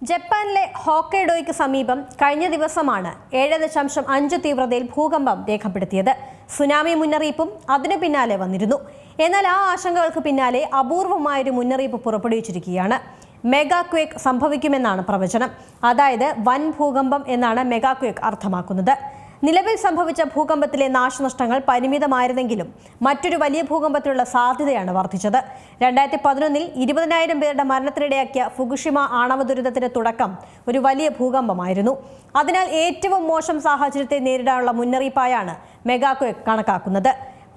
ജപ്പാനിലെ ഹോക്കൈഡോയ്ക്ക് സമീപം കഴിഞ്ഞ ദിവസമാണ് 7.5 തീവ്രതയിൽ ഭൂകമ്പം രേഖപ്പെടുത്തിയത്. സുനാമി മുന്നറിയിപ്പും അതിനു പിന്നാലെ വന്നിരുന്നു. എന്നാൽ ആ ആശങ്കകൾക്ക് പിന്നാലെ അപൂർവമായൊരു മുന്നറിയിപ്പ് പുറപ്പെടുവിച്ചിരിക്കുകയാണ്. മെഗാ ക്വേക്ക് സംഭവിക്കുമെന്നാണ് പ്രവചനം. അതായത് വൻ ഭൂകമ്പം എന്നാണ് മെഗാ ക്വേക്ക് അർത്ഥമാക്കുന്നത്. നിലവിൽ സംഭവിച്ച ഭൂകമ്പത്തിലെ നാശനഷ്ടങ്ങൾ പരിമിതമായിരുന്നെങ്കിലും മറ്റൊരു വലിയ ഭൂകമ്പത്തിനുള്ള സാധ്യതയാണ് വർദ്ധിച്ചത്. 2011 20,000 പേരുടെ മരണത്തിനിടയാക്കിയ ഫുകുഷിമ ആണവ ദുരന്തത്തിന്റെ തുടക്കം ഒരു വലിയ ഭൂകമ്പമായിരുന്നു. അതിനാൽ ഏറ്റവും മോശം സാഹചര്യത്തെ നേരിടാനുള്ള മുന്നറിയിപ്പായാണ് മെഗാ ക്വേക്ക് കണക്കാക്കുന്നത്.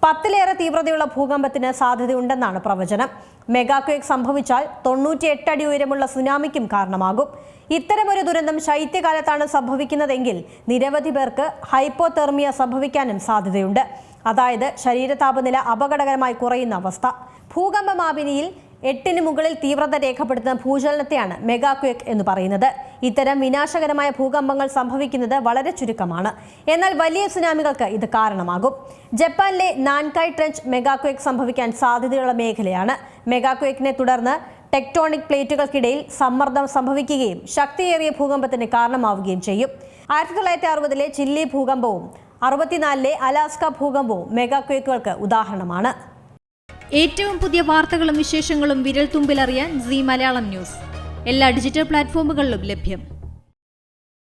10ലേറെ തീവ്രതയുള്ള ഭൂകമ്പത്തിന് സാധ്യതയുണ്ടെന്നാണ് പ്രവചനം. മെഗാ ക്വേക്ക് സംഭവിച്ചാൽ 98 അടി ഉയരമുള്ള സുനാമിക്കും കാരണമാകും. ഇത്തരമൊരു ദുരന്തം ശൈത്യകാലത്താണ് സംഭവിക്കുന്നതെങ്കിൽ നിരവധി പേർക്ക് ഹൈപ്പോതെർമിയ സംഭവിക്കാനും സാധ്യതയുണ്ട്. അതായത് ശരീര താപനില അപകടകരമായി കുറയുന്ന അവസ്ഥ. ഭൂകമ്പമാപിനിയിൽ 8ന് മുകളിൽ തീവ്രത രേഖപ്പെടുത്തുന്ന ഭൂചലനത്തെയാണ് മെഗാ ക്വേക്ക് എന്ന് പറയുന്നത്. ഇത്തരം വിനാശകരമായ ഭൂകമ്പങ്ങൾ സംഭവിക്കുന്നത് വളരെ ചുരുക്കമാണ്. എന്നാൽ വലിയ സുനാമികൾക്ക് ഇത് കാരണമാകും. ജപ്പാനിലെ നാൻകായ് ട്രെഞ്ച് മെഗാ ക്വേക്ക് സംഭവിക്കാൻ സാധ്യതയുള്ള മേഖലയാണ്. മെഗാ ക്വേക്കിനെ തുടർന്ന് ടെക്ടോണിക് പ്ലേറ്റുകൾക്കിടയിൽ സമ്മർദ്ദം സംഭവിക്കുകയും ശക്തിയേറിയ ഭൂകമ്പത്തിന് കാരണമാവുകയും ചെയ്യും. 1960-ലെ ചില്ലി ഭൂകമ്പവും 64-ലെ അലാസ്ക ഭൂകമ്പവും മെഗാ ക്വേക്കുകൾക്ക് ഉദാഹരണമാണ്. ഏറ്റവും പുതിയ വാർത്തകളും വിശേഷങ്ങളും വിരൽ തുമ്പിലറിയാൻ സീ മലയാളം ന്യൂസ് എല്ലാ ഡിജിറ്റൽ പ്ലാറ്റ്ഫോമുകളിലും ലഭ്യം.